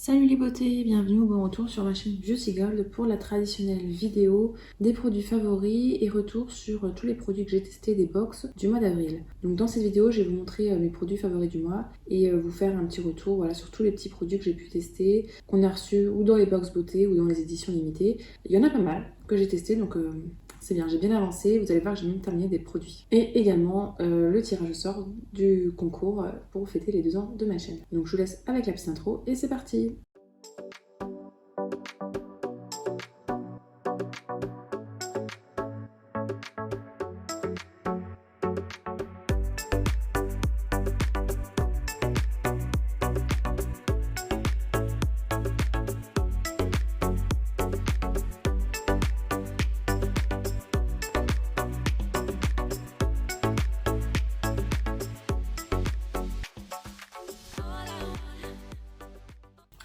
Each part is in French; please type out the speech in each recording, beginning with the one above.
Salut les beautés, bienvenue au bon retour sur ma chaîne Beauty Gold pour la traditionnelle vidéo des produits favoris et retour sur tous les produits que j'ai testés des box du mois d'avril. Donc dans cette vidéo, je vais vous montrer mes produits favoris du mois et vous faire un petit retour sur tous les petits produits que j'ai pu tester, qu'on a reçus ou dans les box beauté ou dans les éditions limitées. Il y en a pas mal que j'ai testé, donc c'est bien, j'ai bien avancé. Vous allez voir que j'ai même terminé des produits. Et également le tirage au sort du concours pour fêter les 2 ans de ma chaîne. Donc je vous laisse avec la petite intro et c'est parti.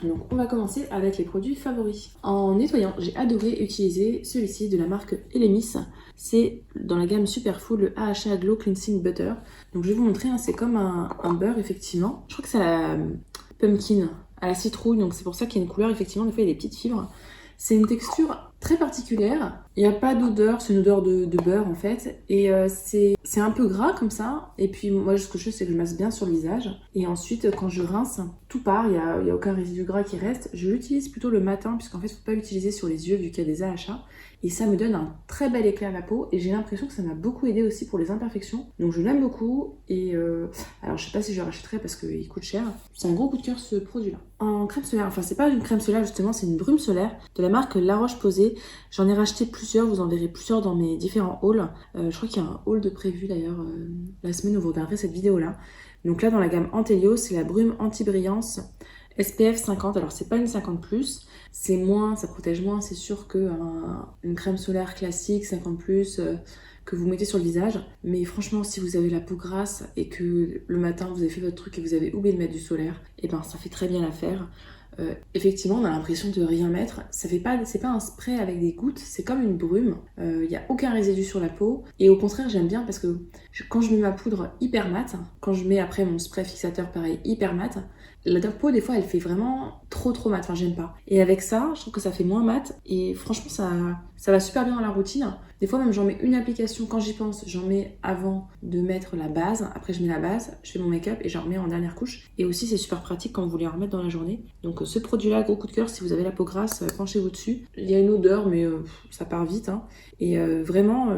Donc on va commencer avec les produits favoris. En nettoyant, j'ai adoré utiliser celui-ci de la marque Elemis. C'est dans la gamme Superfood, le AHA Glow Cleansing Butter. Donc je vais vous montrer, c'est comme un beurre effectivement. Je crois que c'est à la pumpkin, à la citrouille, donc c'est pour ça qu'il y a une couleur, effectivement, des fois il y a des petites fibres. C'est une texture très particulière, il n'y a pas d'odeur, c'est une odeur de beurre en fait, et c'est un peu gras comme ça, et puis moi ce que je fais c'est que je masse bien sur le visage, et ensuite quand je rince, tout part, il y a aucun résidu gras qui reste. Je l'utilise plutôt le matin, puisqu'en fait il ne faut pas l'utiliser sur les yeux vu qu'il y a des AHA, et ça me donne un très bel éclat à la peau, et j'ai l'impression que ça m'a beaucoup aidé aussi pour les imperfections, donc je l'aime beaucoup, et alors je sais pas si je le rachèterai parce qu'il coûte cher. C'est un gros coup de cœur ce produit là. En crème solaire, enfin c'est pas une crème solaire justement, c'est une brume solaire de la marque La Roche-Posay. J'en ai racheté plusieurs, vous en verrez plusieurs dans mes différents hauls. Je crois qu'il y a un haul de prévu d'ailleurs la semaine où vous regarderez cette vidéo là. Donc là dans la gamme Antelio, c'est la brume anti-brillance SPF 50. Alors c'est pas une 50+, c'est moins, ça protège moins, c'est sûr qu'une crème solaire classique 50+, que vous mettez sur le visage. Mais franchement, si vous avez la peau grasse et que le matin vous avez fait votre truc et vous avez oublié de mettre du solaire, et ben ça fait très bien l'affaire. Effectivement, on a l'impression de rien mettre. C'est pas un spray avec des gouttes, c'est comme une brume. Il n'y a aucun résidu sur la peau. Et au contraire, j'aime bien parce que quand je mets ma poudre hyper mat, quand je mets après mon spray fixateur pareil hyper mat, la peau des fois elle fait vraiment trop mat, enfin j'aime pas. Et avec ça, je trouve que ça fait moins mat et franchement ça va super bien dans la routine. Des fois même j'en mets une application quand j'y pense, j'en mets avant de mettre la base, après je mets la base, je fais mon make-up et j'en remets en dernière couche. Et aussi c'est super pratique quand vous voulez en remettre dans la journée. Donc ce produit là, gros coup de cœur, si vous avez la peau grasse, penchez-vous dessus. Il y a une odeur mais ça part vite hein. Et vraiment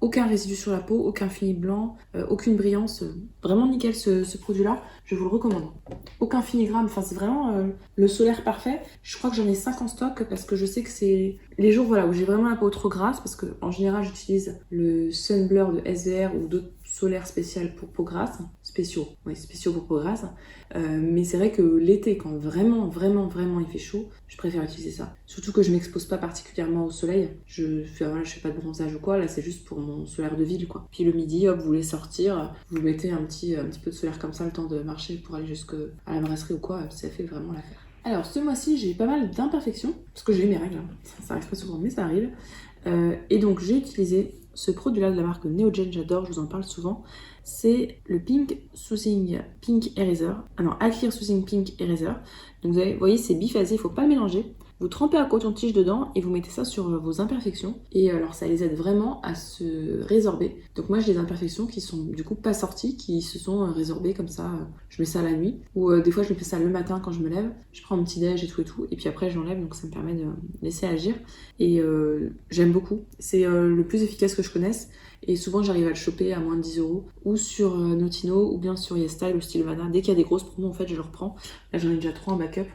aucun résidu sur la peau, aucun fini blanc, aucune brillance, vraiment nickel ce produit là, je vous le recommande. Aucun filigrane, enfin c'est vraiment le solaire parfait. Je crois que j'en ai 5 en stock parce que je sais que c'est les jours où j'ai vraiment la peau trop grasse, parce que en général j'utilise le Sun Blur de SVR ou d'autres solaires spéciaux pour peau grasse, spéciaux pour peau grasse. Mais c'est vrai que l'été, quand vraiment il fait chaud, je préfère utiliser ça. Surtout que je m'expose pas particulièrement au soleil. Je fais pas de bronzage ou quoi, là c'est juste pour mon solaire de ville quoi. Puis le midi, hop, vous voulez sortir, vous mettez un petit peu de solaire comme ça, le temps de marcher pour aller jusqu'à la brasserie ou quoi, ça fait vraiment l'affaire. Alors ce mois-ci, j'ai eu pas mal d'imperfections, parce que j'ai eu mes règles, hein. Ça arrive pas souvent, mais ça arrive. Et donc j'ai utilisé ce produit-là de la marque Neogen, j'adore, je vous en parle souvent. C'est le Pink Soothing Pink Eraser. Ah non, Clear Soothing Pink Eraser. Donc vous voyez, c'est biphasé, il ne faut pas le mélanger. Vous trempez un coton-tige dedans et vous mettez ça sur vos imperfections. Et alors ça les aide vraiment à se résorber. Donc moi j'ai des imperfections qui sont du coup pas sorties, qui se sont résorbées comme ça. Je mets ça la nuit. Ou des fois je me fais ça le matin quand je me lève. Je prends mon petit déj et tout. Et puis après je l'enlève, donc ça me permet de laisser agir. Et j'aime beaucoup. C'est le plus efficace que je connaisse. Et souvent j'arrive à le choper à moins de 10 € ou sur Notino ou bien sur YesStyle ou Stylevana. Dès qu'il y a des grosses promos en fait je le reprends. Là j'en ai déjà 3 en backup.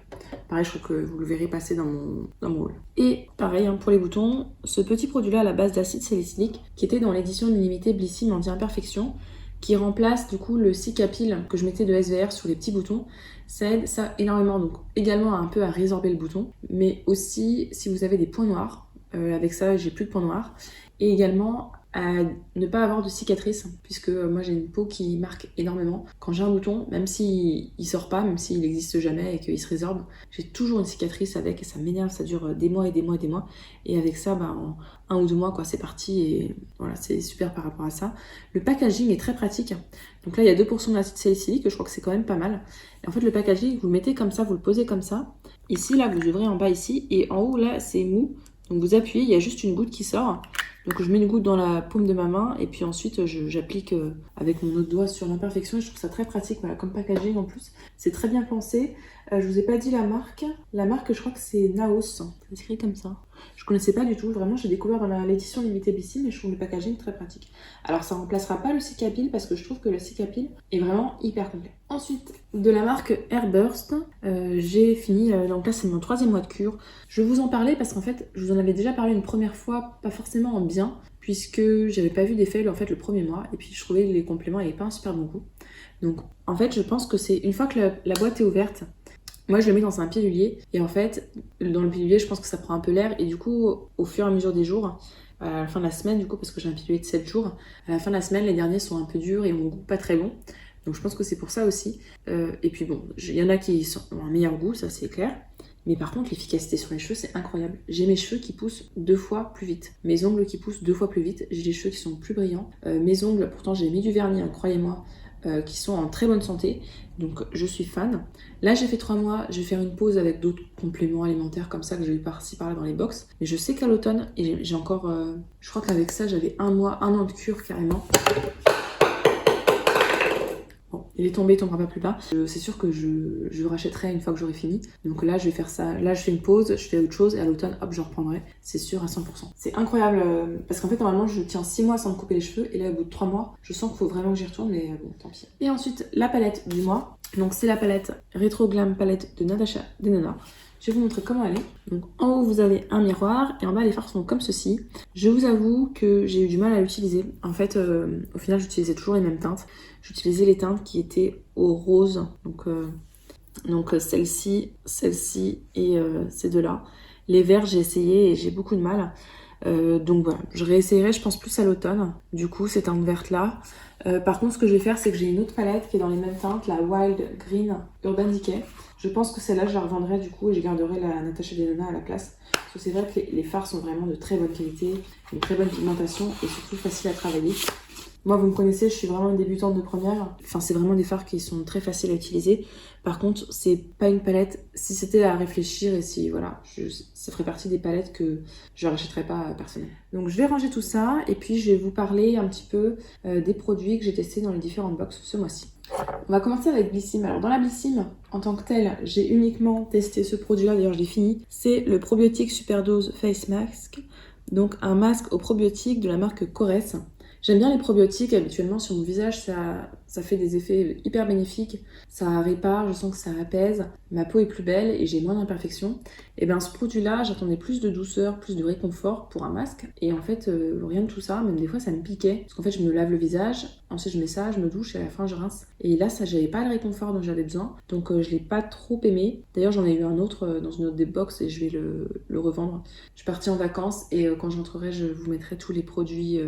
Pareil, je crois que vous le verrez passer dans mon haul. Et pareil hein, pour les boutons, ce petit produit là à la base d'acide salicylique qui était dans l'édition limitée Blissim anti-imperfection, qui remplace du coup le Cicapil que je mettais de SVR sur les petits boutons. Ça aide ça énormément, donc également un peu à résorber le bouton, mais aussi si vous avez des points noirs, avec ça j'ai plus de points noirs, et également à ne pas avoir de cicatrices, puisque moi j'ai une peau qui marque énormément. Quand j'ai un bouton, même s'il sort pas, même s'il n'existe jamais et qu'il se résorbe, j'ai toujours une cicatrice avec et ça m'énerve, ça dure des mois et des mois et des mois. Et avec ça, en 1 ou 2 mois, quoi, c'est parti et voilà, c'est super par rapport à ça. Le packaging est très pratique. Donc là, il y a 2% d'acide salicylique, je crois que c'est quand même pas mal. Et en fait, le packaging, vous le mettez comme ça, vous le posez comme ça. ici, là, vous ouvrez en bas ici, et en haut, là, c'est mou. Donc vous appuyez, il y a juste une goutte qui sort. Donc je mets une goutte dans la paume de ma main et puis ensuite j'applique avec mon autre doigt sur l'imperfection et je trouve ça très pratique, voilà, comme packaging en plus. C'est très bien pensé. Je vous ai pas dit la marque. La marque, je crois que c'est Naos. C'est écrit comme ça. Je connaissais pas du tout, vraiment j'ai découvert dans l'édition limitée Blissim et je trouve le packaging très pratique. Alors ça remplacera pas le Cicapill parce que je trouve que le Cicapill est vraiment hyper complet. Ensuite, de la marque Airburst, j'ai fini, donc là c'est mon 3e mois de cure. Je vais vous en parler parce qu'en fait je vous en avais déjà parlé une première fois, pas forcément en bien, puisque j'avais pas vu d'effet en fait le premier mois et puis je trouvais les compléments n'avaient pas un super bon goût. Donc en fait je pense que c'est une fois que la boîte est ouverte, moi je le mets dans un pilulier et en fait dans le pilulier je pense que ça prend un peu l'air et du coup au fur et à mesure des jours, à la fin de la semaine du coup parce que j'ai un pilulier de 7 jours, à la fin de la semaine les derniers sont un peu durs et mon goût pas très bon. Donc je pense que c'est pour ça aussi. Et puis bon, il y en a qui ont un meilleur goût, ça c'est clair. Mais par contre, l'efficacité sur les cheveux, c'est incroyable. J'ai mes cheveux qui poussent 2 fois plus vite. Mes ongles qui poussent 2 fois plus vite. J'ai les cheveux qui sont plus brillants. Mes ongles, pourtant j'ai mis du vernis, hein, croyez-moi, qui sont en très bonne santé. Donc je suis fan. Là j'ai fait 3 mois, je vais faire une pause avec d'autres compléments alimentaires comme ça que j'ai eu par-ci par-là dans les box. Mais je sais qu'à l'automne, et j'ai encore... je crois qu'avec ça j'avais 1 mois, 1 an de cure carrément. Bon, il est tombé, il tombera pas plus bas. C'est sûr que je rachèterai une fois que j'aurai fini. Donc là, je vais faire ça. Là, je fais une pause, je fais autre chose et à l'automne, hop, je reprendrai. C'est sûr à 100%. C'est incroyable parce qu'en fait, normalement, je tiens 6 mois sans me couper les cheveux. Et là, au bout de 3 mois, je sens qu'il faut vraiment que j'y retourne, mais bon, tant pis. Et ensuite, la palette du mois. Donc, c'est la palette Retro Glam Palette de Natasha Denona. Je vais vous montrer comment elle est. Donc en haut vous avez un miroir et en bas les fards sont comme ceci. Je vous avoue que j'ai eu du mal à l'utiliser. En fait au final j'utilisais toujours les mêmes teintes. J'utilisais les teintes qui étaient au rose. Donc celle-ci et ces deux-là. Les verts j'ai essayé et j'ai beaucoup de mal. Donc voilà, je réessayerai je pense plus à l'automne. Du coup cette teinte verte là. Par contre ce que je vais faire c'est que j'ai une autre palette qui est dans les mêmes teintes, la Wild Green Urban Decay. Je pense que celle-là je la revendrai du coup et je garderai la Natasha Denona à la place. Parce que c'est vrai que les fards sont vraiment de très bonne qualité, une très bonne pigmentation et surtout facile à travailler. Moi vous me connaissez, je suis vraiment une débutante de première. Enfin c'est vraiment des fards qui sont très faciles à utiliser. Par contre c'est pas une palette, si c'était à réfléchir et si voilà, ça ferait partie des palettes que je rachèterais pas personnellement. Donc je vais ranger tout ça et puis je vais vous parler un petit peu des produits que j'ai testés dans les différentes box ce mois-ci. On va commencer avec Blissim. Alors dans la Blissim, en tant que telle, j'ai uniquement testé ce produit-là, d'ailleurs je l'ai fini. C'est le Probiotic Superdose Face Mask. Donc un masque aux probiotiques de la marque Corès. J'aime bien les probiotiques, habituellement sur mon visage ça fait des effets hyper bénéfiques, ça répare, je sens que ça apaise, ma peau est plus belle et j'ai moins d'imperfections. Et bien ce produit-là, j'attendais plus de douceur, plus de réconfort pour un masque et en fait rien de tout ça, même des fois ça me piquait parce qu'en fait je me lave le visage, ensuite je mets ça, je me douche et à la fin je rince. Et là ça j'avais pas le réconfort dont j'avais besoin, donc je l'ai pas trop aimé. D'ailleurs j'en ai eu un autre dans une autre des box et je vais le revendre. Je suis partie en vacances et quand j'entrerai je vous mettrai tous les produits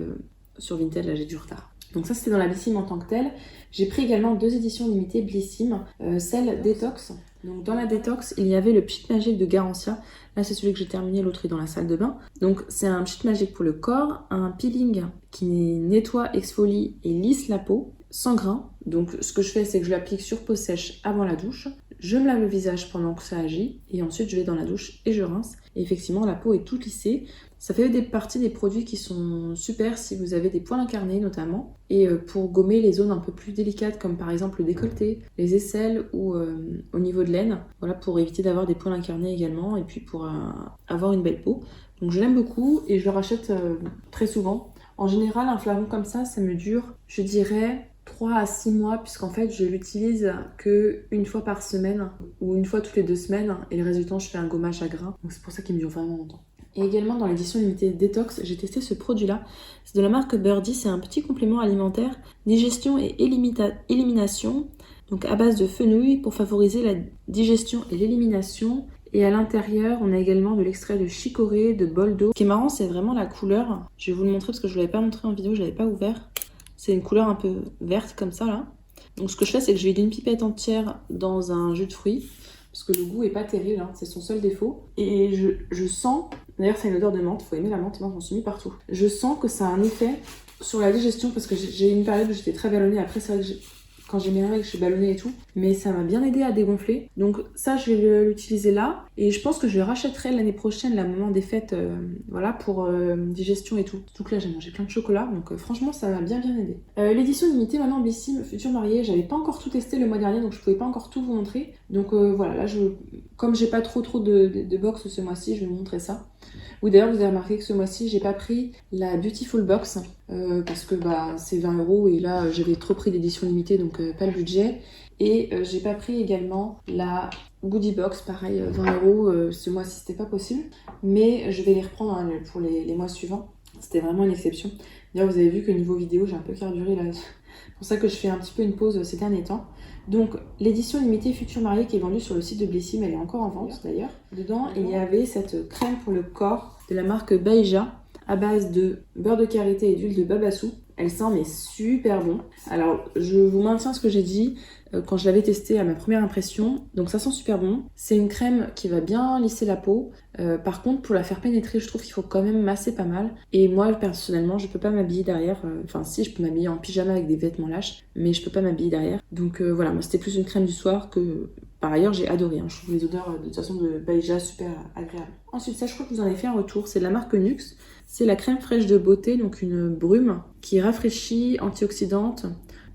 sur Vinted, là j'ai du retard. Donc ça c'était dans la Blissim en tant que telle. J'ai pris également 2 éditions limitées Blissim, celle Détox. Donc dans la Détox, il y avait le Pchit Magic de Garancia. Là c'est celui que j'ai terminé, l'autre est dans la salle de bain. Donc c'est un Pchit Magic pour le corps, un peeling qui nettoie, exfolie et lisse la peau, sans grains. Donc ce que je fais c'est que je l'applique sur peau sèche avant la douche. Je me lave le visage pendant que ça agit et ensuite je vais dans la douche et je rince. Et effectivement la peau est toute lissée. Ça fait partie des produits qui sont super si vous avez des poils incarnés notamment. Et pour gommer les zones un peu plus délicates comme par exemple le décolleté, les aisselles ou au niveau de l'aine. Voilà, pour éviter d'avoir des poils incarnés également et puis pour avoir une belle peau. Donc je l'aime beaucoup et je le rachète très souvent. En général un flacon comme ça me dure je dirais 3 à 6 mois puisqu'en fait je l'utilise que une fois par semaine ou une fois toutes les 2 semaines et le reste du temps je fais un gommage à grains. Donc c'est pour ça qu'il me dure vraiment longtemps. Et également dans l'édition limitée Détox, j'ai testé ce produit-là. C'est de la marque Birdie, c'est un petit complément alimentaire, digestion et élimination, donc à base de fenouil pour favoriser la digestion et l'élimination. Et à l'intérieur, on a également de l'extrait de chicorée, de bol d'eau. Ce qui est marrant, c'est vraiment la couleur. Je vais vous le montrer parce que je ne l'avais pas montré en vidéo, je ne l'avais pas ouvert. C'est une couleur un peu verte comme ça là. Donc ce que je fais, c'est que je vais d'une pipette entière dans un jus de fruits. Parce que le goût est pas terrible, hein, c'est son seul défaut. Et je sens, d'ailleurs c'est une odeur de menthe, faut aimer la menthe, moi j'en suis mis partout. Je sens que ça a un effet sur la digestion parce que j'ai eu une période où j'étais très ballonnée. Après c'est vrai que quand j'ai mes règles, je suis ballonnée et tout. mais ça m'a bien aidé à dégonfler. Donc ça, je vais l'utiliser là. Et je pense que je le rachèterai l'année prochaine, là, au moment des fêtes, voilà, pour digestion et tout. Surtout que là, j'ai mangé plein de chocolat, donc franchement, ça m'a bien aidé. L'édition limitée, maintenant, Blissim, Futur Marié, j'avais pas encore tout testé le mois dernier, donc je pouvais pas encore tout vous montrer. Donc voilà, là, comme j'ai pas trop de box ce mois-ci, je vais vous montrer ça. Oui, d'ailleurs, vous avez remarqué que ce mois-ci, j'ai pas pris la Beautiful Box parce que c'est 20 € et là, j'avais trop pris d'édition limitée, donc pas le budget. Et j'ai pas pris également la Goodie Box, pareil, 20 €. Ce mois-ci, c'était pas possible. Mais je vais les reprendre hein, pour les mois suivants. C'était vraiment une exception. D'ailleurs, vous avez vu que niveau vidéo, j'ai un peu carburé là. C'est pour ça que je fais un petit peu une pause ces derniers temps. Donc, l'édition limitée Futur Marié qui est vendue sur le site de Blissim, elle est encore en vente d'ailleurs. Dedans, il y avait cette crème pour le corps de la marque Baïja à base de beurre de karité et d'huile de babassou. Elle sent mais super bon. Alors, je vous maintiens ce que j'ai dit quand je l'avais testé à ma première impression. Donc ça sent super bon. C'est une crème qui va bien lisser la peau. Par contre, pour la faire pénétrer, je trouve qu'il faut quand même masser pas mal. Et moi, personnellement, je peux pas m'habiller derrière. Enfin, si, je peux m'habiller en pyjama avec des vêtements lâches, mais je peux pas m'habiller derrière. Donc voilà, moi, c'était plus une crème du soir que... Par ailleurs, j'ai adoré. Hein. Je trouve les odeurs, de toute façon, de Baïja super agréables. Ensuite, ça, je crois que vous en avez fait un retour. C'est de la marque Nux. C'est la crème fraîche de beauté, donc une brume qui rafraîchit, antioxydante,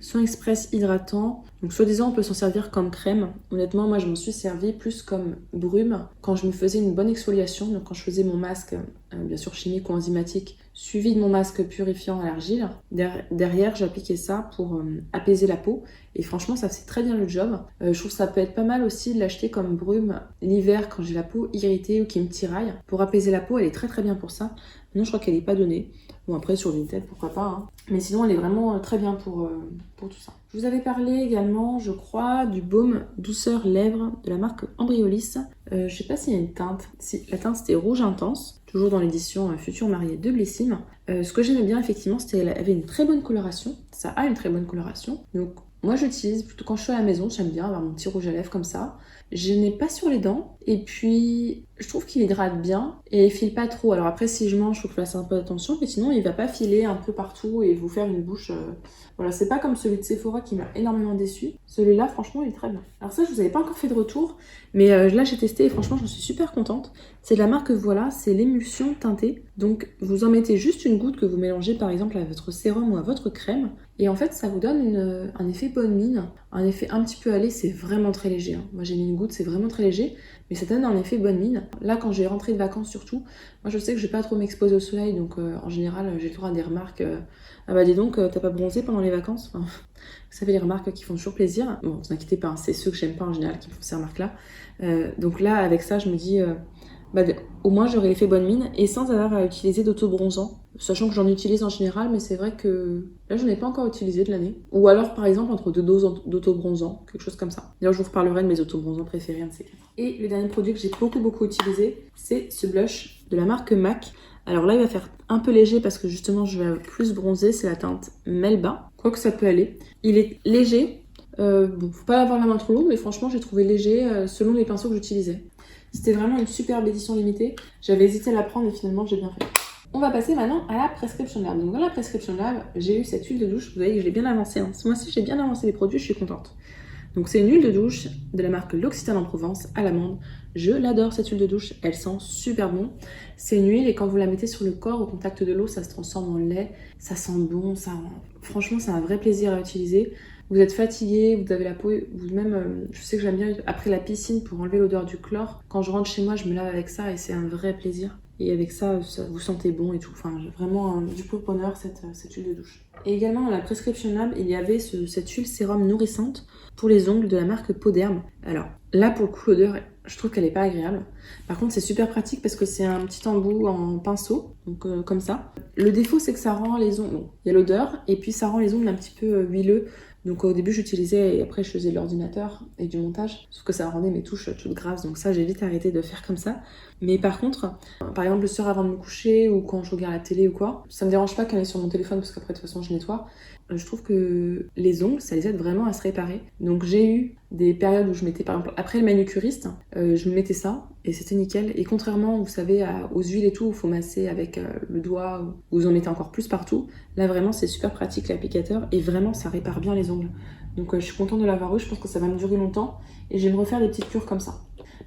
soin express hydratant. Donc soi-disant on peut s'en servir comme crème. Honnêtement moi je m'en suis servi plus comme brume quand je me faisais une bonne exfoliation. Donc quand je faisais mon masque, bien sûr chimique ou enzymatique, suivi de mon masque purifiant à l'argile. Derrière j'appliquais ça pour apaiser la peau. Et franchement ça faisait très bien le job. Je trouve que ça peut être pas mal aussi de l'acheter comme brume l'hiver quand j'ai la peau irritée ou qui me tiraille. Pour apaiser la peau elle est très très bien pour ça. Maintenant je crois qu'elle n'est pas donnée. Bon après sur Vinted pourquoi pas hein. Mais sinon elle est vraiment très bien pour tout ça. Je vous avais parlé également je crois du baume douceur lèvres de la marque Embryolis. Je sais pas s'il y a une teinte. Si, la teinte c'était rouge intense. Toujours dans l'édition Futur Marié de Blissim. Ce que j'aimais bien effectivement c'était qu'elle avait une très bonne coloration. Ça a une très bonne coloration. Donc moi j'utilise plutôt quand je suis à la maison. J'aime bien avoir mon petit rouge à lèvres comme ça. Je n'ai pas sur les dents et puis je trouve qu'il hydrate bien et il file pas trop. Alors après si je mange, il faut que je fasse un peu attention, mais sinon il va pas filer un peu partout et vous faire une bouche. Voilà, c'est pas comme celui de Sephora qui m'a énormément déçu. Celui-là franchement il est très bien. Alors ça je vous avais pas encore fait de retour, mais là j'ai testé et franchement j'en suis super contente. C'est de la marque Voilà, c'est l'émulsion teintée. Donc vous en mettez juste une goutte que vous mélangez par exemple à votre sérum ou à votre crème. Et en fait ça vous donne un effet bonne mine, un effet un petit peu allé, c'est vraiment très léger. Hein. Moi j'ai mis une goutte, c'est vraiment très léger, mais ça donne un effet bonne mine. Là quand je vais rentrer de vacances surtout, moi je sais que je vais pas trop m'exposer au soleil, donc en général j'ai le droit à des remarques. Ah bah dis donc, t'as pas bronzé pendant les vacances enfin, vous savez les remarques qui font toujours plaisir. Bon, vous inquiétez pas, hein, c'est ceux que j'aime pas en général qui me font ces remarques-là. Donc là avec ça je me dis... au moins j'aurais l'effet bonne mine et sans avoir à utiliser d'auto-bronzant, sachant que j'en utilise en général, mais c'est vrai que là je n'ai pas encore utilisé de l'année. Ou alors par exemple entre deux doses d'auto-bronzant, quelque chose comme ça. D'ailleurs je vous reparlerai de mes auto-bronzants préférés, un de ces quatre. Et le dernier produit que j'ai beaucoup utilisé, c'est ce blush de la marque MAC. Alors là il va faire un peu léger parce que justement je vais plus bronzer, c'est la teinte Melba, quoique ça peut aller. Il est léger, bon faut pas avoir la main trop lourde, mais franchement j'ai trouvé léger selon les pinceaux que j'utilisais. C'était vraiment une superbe édition limitée. J'avais hésité à la prendre et finalement j'ai bien fait. On va passer maintenant à la Prescription Lab. Donc dans la Prescription Lab, j'ai eu cette huile de douche. Vous voyez que j'ai bien avancé. Hein. Ce mois-ci, j'ai bien avancé les produits, je suis contente. Donc c'est une huile de douche de la marque L'Occitane en Provence à l'amande. Je l'adore cette huile de douche, elle sent super bon. C'est une huile et quand vous la mettez sur le corps au contact de l'eau, ça se transforme en lait. Ça sent bon, franchement c'est un vrai plaisir à utiliser. Vous êtes fatigué, vous avez la peau, vous-même, je sais que j'aime bien après la piscine pour enlever l'odeur du chlore. Quand je rentre chez moi, je me lave avec ça et c'est un vrai plaisir. Et avec ça, vous sentez bon et tout. Enfin, vraiment du pur bonheur cette huile de douche. Et également dans la Prescription Lab, il y avait cette huile sérum nourrissante pour les ongles de la marque Poderme. Alors là, pour le coup, l'odeur, je trouve qu'elle n'est pas agréable. Par contre, c'est super pratique parce que c'est un petit embout en pinceau, donc comme ça. Le défaut, c'est que ça rend les ongles... Bon, il y a l'odeur et puis ça rend les ongles un petit peu huileux. Donc au début j'utilisais et après je faisais de l'ordinateur et du montage, sauf que ça rendait mes touches toutes grasses, donc ça j'ai vite arrêté de faire comme ça. Mais par contre, par exemple le soir avant de me coucher ou quand je regarde la télé ou quoi, ça me dérange pas qu'elle est sur mon téléphone parce qu'après de toute façon je nettoie. Je trouve que les ongles, ça les aide vraiment à se réparer. Donc j'ai eu des périodes où je mettais par exemple après le manucuriste, je me mettais ça et c'était nickel. Et contrairement, vous savez, aux huiles et tout, où il faut masser avec le doigt, où vous en mettez encore plus partout, là vraiment c'est super pratique l'applicateur et vraiment ça répare bien les ongles. Donc je suis contente de l'avoir eu, je pense que ça va me durer longtemps. Et je vais me refaire des petites cures comme ça.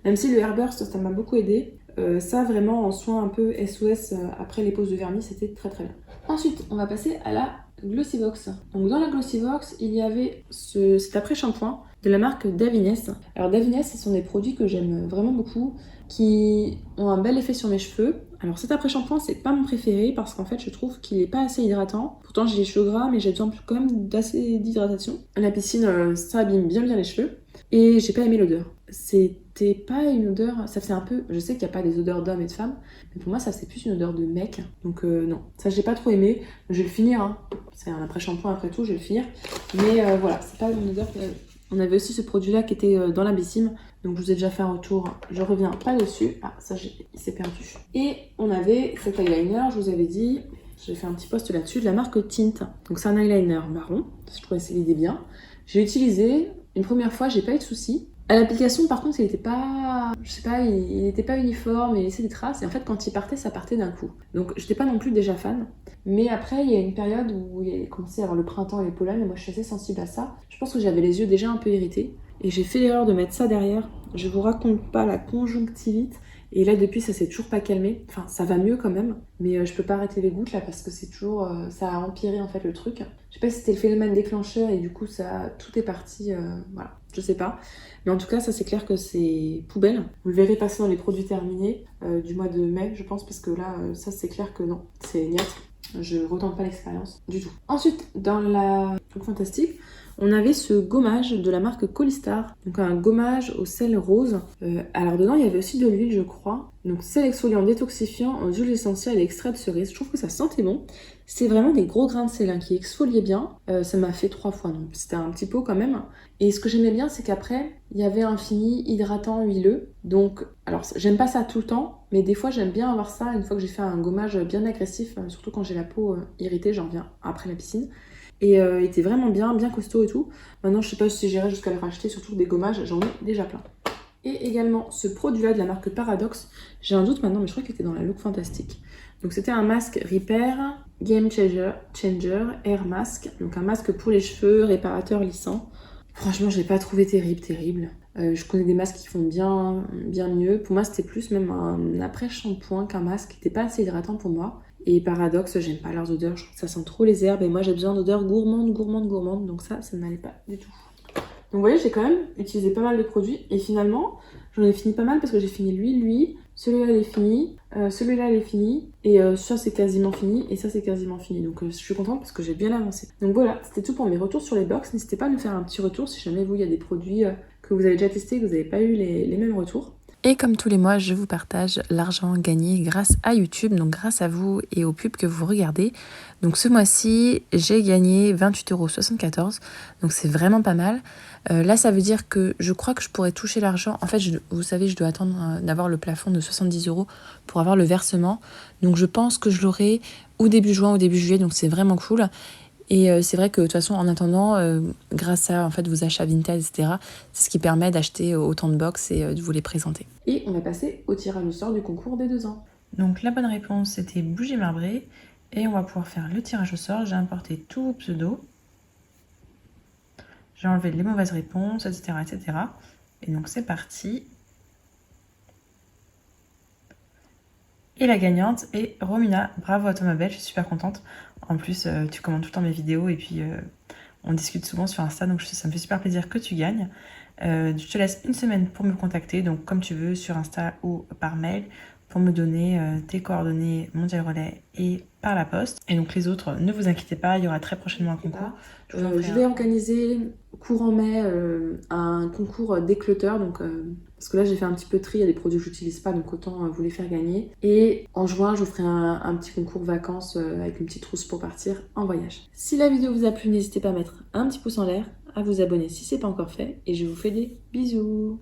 Même si le Airburst, ça m'a beaucoup aidé. Ça vraiment en soin un peu SOS après les poses de vernis, c'était très très bien. Ensuite, on va passer à la Glossybox. Donc dans la Glossybox, il y avait cet après-shampoing de la marque Davines. Alors Davines, ce sont des produits que j'aime vraiment beaucoup, qui ont un bel effet sur mes cheveux. Alors cet après-shampoing, c'est pas mon préféré parce qu'en fait, je trouve qu'il est pas assez hydratant. Pourtant, j'ai les cheveux gras, mais j'ai besoin quand même d'assez d'hydratation. La piscine, ça abîme bien les cheveux. Et j'ai pas aimé l'odeur. C'était pas une odeur, ça faisait un peu, je sais qu'il n'y a pas des odeurs d'hommes et de femmes, mais pour moi ça faisait plus une odeur de mec. Donc non, ça j'ai pas trop aimé. Je vais le finir, hein. C'est un après-shampoing après tout, je vais le finir. Mais voilà, c'est pas une odeur. On avait aussi ce produit-là qui était dans l'abyssime. Donc je vous ai déjà fait un retour, je reviens pas dessus. Ah, ça il s'est perdu. Et on avait cet eyeliner, je vous avais dit, j'ai fait un petit post là-dessus, de la marque Tint. Donc c'est un eyeliner marron, je trouvais c'est l'idée bien. J'ai utilisé une première fois, j'ai pas eu de soucis. À l'application, par contre, il était pas, je sais pas, il était pas uniforme, il laissait des traces. Et en fait, quand il partait, ça partait d'un coup. Donc, j'étais pas non plus déjà fan. Mais après, il y a une période où il a commencé à avoir le printemps et les pollens, et moi, je suis assez sensible à ça. Je pense que j'avais les yeux déjà un peu irrités. Et j'ai fait l'erreur de mettre ça derrière. Je vous raconte pas la conjonctivite. Et là, depuis, ça s'est toujours pas calmé. Enfin, ça va mieux quand même. Mais je peux pas arrêter les gouttes là parce que c'est toujours. Ça a empiré en fait le truc. Je sais pas si c'était le phénomène déclencheur et du coup, tout est parti. Voilà, je sais pas. Mais en tout cas, ça c'est clair que c'est poubelle. Vous le verrez passer dans les produits terminés du mois de mai, je pense, parce que là, ça c'est clair que non. C'est niet. Je retente pas l'expérience du tout. Ensuite, dans la Look Fantastic, on avait ce gommage de la marque Colistar, donc un gommage au sel rose. Alors dedans, il y avait aussi de l'huile, je crois. Donc sel exfoliant détoxifiant en huile essentielle et extrait de cerise. Je trouve que ça sentait bon. C'est vraiment des gros grains de sel hein, qui exfoliaient bien. Ça m'a fait 3 fois, donc c'était un petit pot quand même. Et ce que j'aimais bien, c'est qu'après, il y avait un fini hydratant huileux. Donc, alors j'aime pas ça tout le temps, mais des fois j'aime bien avoir ça une fois que j'ai fait un gommage bien agressif, surtout quand j'ai la peau irritée, j'en reviens après la piscine. Et il était vraiment bien costaud et tout. Maintenant, je sais pas si j'irai jusqu'à le racheter, surtout des gommages, j'en ai déjà plein. Et également, ce produit-là de la marque Paradox, j'ai un doute maintenant, mais je crois qu'il était dans la Look Fantastic. Donc c'était un masque Repair Game Changer Air Mask. Donc un masque pour les cheveux, réparateur lissant. Franchement, je l'ai pas trouvé terrible. Je connais des masques qui font bien mieux. Pour moi, c'était plus même un après-shampoing qu'un masque qui n'était pas assez hydratant pour moi. Et Paradox, j'aime pas leurs odeurs, je trouve que ça sent trop les herbes et moi j'ai besoin d'odeurs gourmandes, donc ça n'allait pas du tout. Donc vous voyez, j'ai quand même utilisé pas mal de produits et finalement, j'en ai fini pas mal parce que j'ai fini lui, celui-là il est fini, celui-là il est fini et ça c'est quasiment fini et ça c'est quasiment fini. Donc je suis contente parce que j'ai bien avancé. Donc voilà, c'était tout pour mes retours sur les box. N'hésitez pas à nous faire un petit retour si jamais vous, il y a des produits que vous avez déjà testés et que vous n'avez pas eu les mêmes retours. Et comme tous les mois, je vous partage l'argent gagné grâce à YouTube, donc grâce à vous et aux pubs que vous regardez. Donc ce mois-ci, j'ai gagné 28,74 €, donc c'est vraiment pas mal. Là, ça veut dire que je crois que je pourrais toucher l'argent. En fait, vous savez, je dois attendre d'avoir le plafond de 70 € pour avoir le versement. Donc je pense que je l'aurai ou début juin ou début juillet, donc c'est vraiment cool. Et c'est vrai que de toute façon, en attendant, grâce à en fait, vos achats Vinted, etc., c'est ce qui permet d'acheter autant de box et de vous les présenter. Et on va passer au tirage au sort du concours des 2 ans. Donc la bonne réponse, c'était bougie marbrée. Et on va pouvoir faire le tirage au sort. J'ai importé tous vos pseudos. J'ai enlevé les mauvaises réponses, etc., etc. Et donc c'est parti. Et la gagnante est Romina. Bravo à toi ma belle, je suis super contente. En plus, tu commentes tout le temps mes vidéos et puis on discute souvent sur Insta, donc ça me fait super plaisir que tu gagnes. Je te laisse une semaine pour me contacter, donc comme tu veux, sur Insta ou par mail, pour me donner tes coordonnées mondial relais et par la poste. Et donc les autres, ne vous inquiétez pas, il y aura très prochainement un concours. Je vais organiser courant mai un concours d'écloteurs, donc parce que là j'ai fait un petit peu de tri, il y a des produits que j'utilise pas, donc autant vous les faire gagner. Et en juin, je vous ferai un petit concours vacances avec une petite trousse pour partir en voyage. Si la vidéo vous a plu, n'hésitez pas à mettre un petit pouce en l'air, à vous abonner si c'est pas encore fait, et je vous fais des bisous.